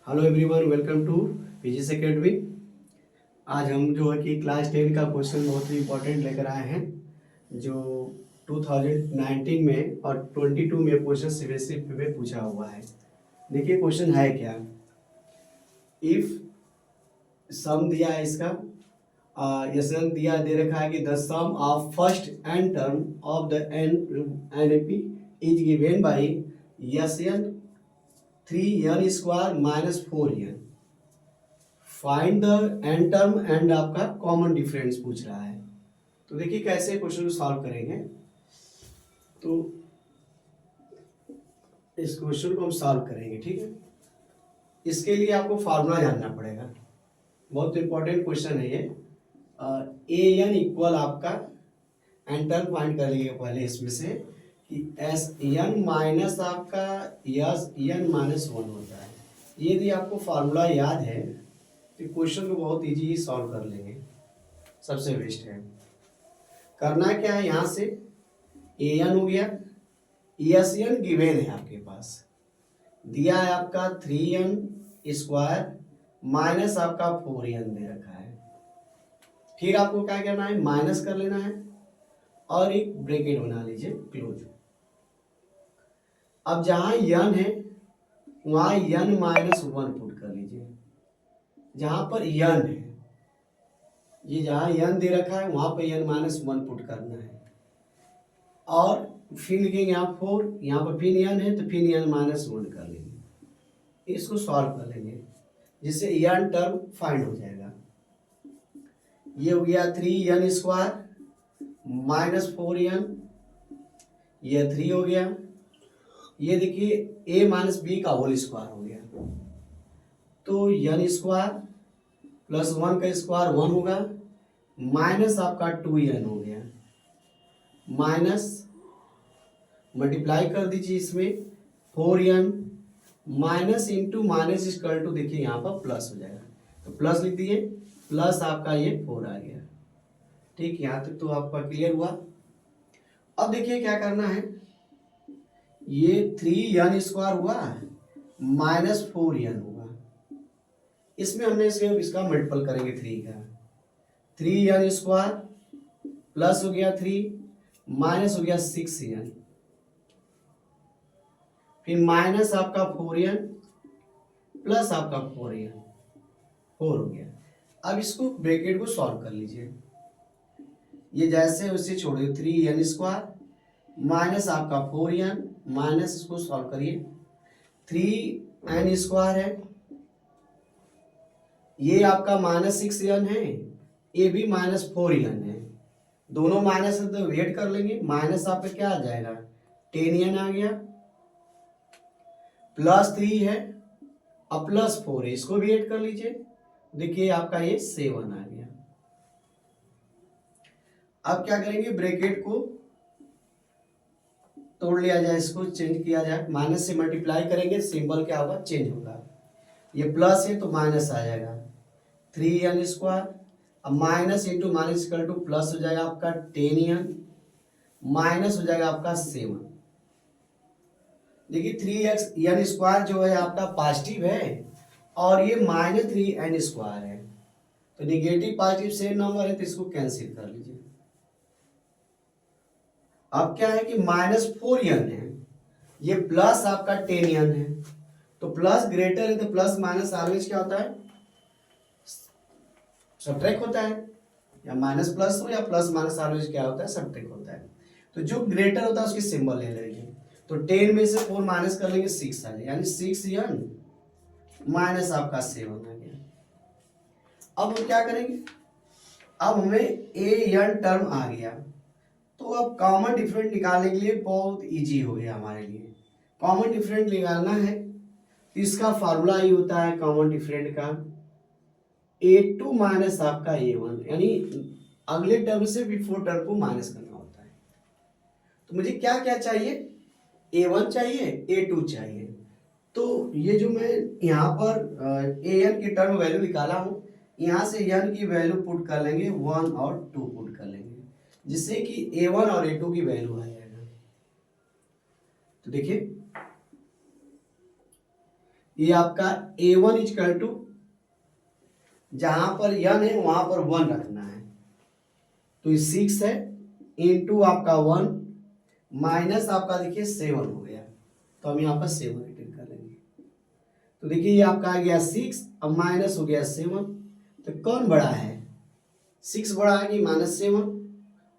Hello everyone, welcome to PGS academy. आज हम जो है कि क्लास 10 का क्वेश्चन बहुत ही इंपॉर्टेंट लेकर आए हैं, जो 2019 में और 22 में क्वेश्चन सीबीएसई में पूछा हुआ है। देखिए क्वेश्चन है क्या। इफ सम दिया है इसका, ये सम दे रखा है कि the sum of first n term of the n A P is given by S n 3n square minus 4n। Find the n term and आपका कॉमन डिफरेंस पूछ रहा है। तो देखिए कैसे क्वेश्चन को सॉल्व करेंगे। तो इस क्वेश्चन को हम सॉल्व करेंगे, ठीक है। इसके लिए आपको फार्मूला जानना पड़ेगा, बहुत इंपॉर्टेंट क्वेश्चन है ये। ए एन इक्वल आपका एन टर्म फाइंड कर लीजिए पहले इसमें से कि एस एन माइनस आपका यस एन माइनस 1 होता है। ये यदि आपको फार्मूला याद है तो क्वेश्चन को बहुत इजी सॉल्व कर लेंगे। सबसे बेस्ट है करना क्या है, यहाँ से ए एन हो गया, एस एन गिवेन है आपके पास, दिया है आपका 3n स्क्वायर माइनस आपका 4n दे रखा है। फिर आपको क्या करना है, माइनस कर लेना है और एक ब्रैकेट बना लीजिए क्लोज। अब जहां n है वहां n माइनस 1 पुट कर लीजिए। जहां पर n है, ये जहां n दे रखा है वहां पर n माइनस 1 पुट करना है और फिर लिखेंगे यहाँ 4, यहाँ पर फिर n है तो फिर n माइनस 1 कर लेंगे। इसको सॉल्व कर लेंगे जिससे n टर्म फाइंड हो जाएगा। ये हो गया 3n स्क्वायर माइनस 4n, ये 3 हो गया। ये देखिए a माइनस बी का होल स्क्वायर हो गया, तो n स्क्वायर प्लस 1 का स्क्वायर 1 होगा, माइनस आपका 2n हो गया, माइनस मल्टीप्लाई कर दीजिए इसमें 4n minus into minus equal to, देखिए यहाँ पर प्लस हो जाएगा तो प्लस लिख दिए, प्लस आपका ये 4 आ गया। ठीक, यहाँ तक तो आपका क्लियर हुआ। अब देखिए क्या करना है, ये 3n स्क्वायर हुआ माइनस 4n होगा, इसमें हमने इसका मल्टीपल करेंगे 3 का। 3n स्क्वायर प्लस हो गया 3 माइनस हो गया 6n, फिर माइनस आपका 4n प्लस आपका 4n, 4 हो गया। अब इसको ब्रैकेट को सॉल्व कर लीजिए, ये जैसे उसे छोड़ दो, 3n स्क्वायर माइनस आपका 4n माइनस, इसको सॉल्व करिए, 3n स्क्वायर है, ये आपका माइनस 6n है, ये भी माइनस 4n है, दोनों माइनस है तो वेट कर लेंगे, माइनस आपका क्या आ जाएगा 10n आ गया, प्लस 3 है अब प्लस 4 है, इसको भी ऐड कर लीजिए, देखिए आपका ये 7 आ गया। अब क्या करेंगे, ब्रैकेट को तोड़ लिया जाए, इसको चेंज किया जाए, माइनस से मल्टीप्लाई करेंगे, सिंबल क्या होगा चेंज होगा, ये प्लस है तो माइनस आ जाएगा 3n स्क्वायर, अब minus into minus equal two plus हो जाएगा आपका 10n माइनस हो जाएगा आपका 7। देखिए 3n स्क्वायर जो है आपका पॉजिटिव है और ये माइनस 3n स्क्वायर है, तो निगेटिव पॉजिटिव सेम नंबर है तो इसको कैंसिल कर लीजिए। अब क्या है कि माइनस 4n है, ये प्लस आपका 10n है, तो प्लस ग्रेटर है तो प्लस माइनस ऑलवेज क्या होता है सब्ट्रैक्ट होता है, या माइनस प्लस हो या प्लस माइनस ऑलवेज क्या होता है सब्ट्रैक्ट होता है। तो जो ग्रेटर होता है उसकी सिंबल ले लेंगे, तो 10 में से 4 माइनस कर लेंगे 6 आ जाएगा, यानी 6n माइनस आपका 7 आ गया। अब हम क्या करेंगे, अब हमें an टर्म आ गया, तो अब कॉमन डिफरेंट निकालने के लिए बहुत इजी हो गया हमारे लिए। कॉमन डिफरेंट निकालना है तो इसका फार्मूला ये होता है कॉमन डिफरेंट का a2 माइनस आपका a1, यानी अगले टर्म से बिफोर टर्म को माइनस करना होता है। तो मुझे क्या क्या चाहिए, a1 चाहिए, a2 चाहिए, तो ये जो मैं यहाँ पर an की टर्म वैल्यू निकाला हूँ, यहाँ से n की वैल्यू पुट कर लेंगे 1 और 2 पुट कर लेंगे, जिससे कि a1 और a2 की वैल्यू आ जाएगा। तो देखिए ये आपका A1 इजकल टू जहां पर n है वहां पर 1 रखना है, तो ये 6 है इंटू आपका 1 माइनस आपका देखिए 7 हो गया, तो हम यहाँ पर 7 रिटर्न कर लेंगे। तो देखिए ये आपका आ गया 6, अब माइनस हो गया 7, तो कौन बड़ा है, 6 बड़ा है कि -7।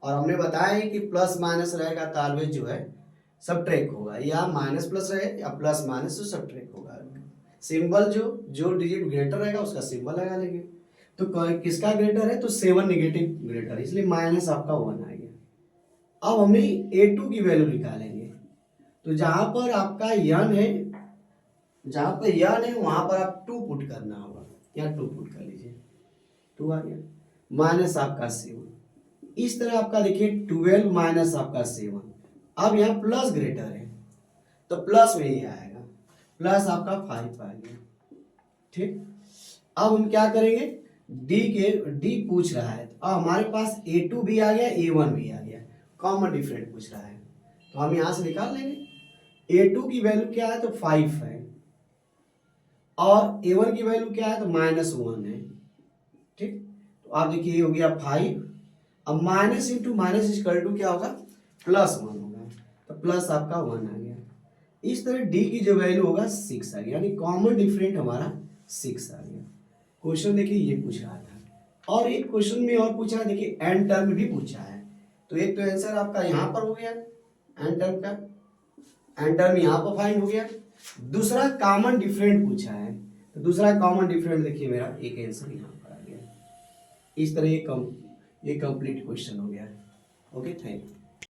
और हमने बताया है कि प्लस माइनस रहेगा तो ऑलवेज जो है सबट्रैक्ट होगा, या माइनस प्लस रहे या प्लस माइनस तो सबट्रैक्ट होगा। सिंबल जो डिजिट ग्रेटर रहेगा उसका सिंबल लगा लेंगे। तो किसका ग्रेटर है, तो 7 नेगेटिव ग्रेटर, इसलिए माइनस आपका 1 आ गया। अब हमें A2 की वैल्यू निकालेंगे, तो जहां पर आपका n है, जहां पर n है वहां पर आप 2 पुट करना होगा, यहाँ 2 पुट कर लीजिए, 2 आ गया माइनस आपका 7। इस तरह आपका देखिए 12 माइनस आपका 7। अब यहाँ प्लस ग्रेटर है तो प्लस में ही आएगा, प्लस आपका 5 आ गया। ठीक, अब हम क्या करेंगे, डी पूछ रहा है, अब हमारे पास A2 भी आ गया, A1 भी आ गया, कॉमन डिफरेंट पूछ रहा है, तो हम यहां से निकाल लेंगे। A2 की वैल्यू क्या है, तो 5 है, और A1 की वैल्यू क्या है, तो -1 है। ठीक, तो आप देखिए ये हो गया 5, अब minus into minus equal to क्या होगा, +1 होगा, तो प्लस आपका 1 आ गया। इस तरह डी की जो वैल्यू होगा 6 आ गया, यानी कॉमन डिफरेंट हमारा 6 आ गया। क्वेश्चन देखिए ये पूछ रहा था, और एक क्वेश्चन में और पूछा है, देखिए एन टर्म भी पूछा है, तो एक तो आंसर आपका यहाँ पर हो गया एन टर्म का, एन टर्म यहाँ पर फाइंड हो गया। दूसरा कॉमन डिफरेंट पूछा है, तो दूसरा कॉमन डिफरेंट देखिए मेरा एक आंसर यहाँ पर आ गया। इस तरह ये कंप्लीट क्वेश्चन हो गया। Okay, thank you.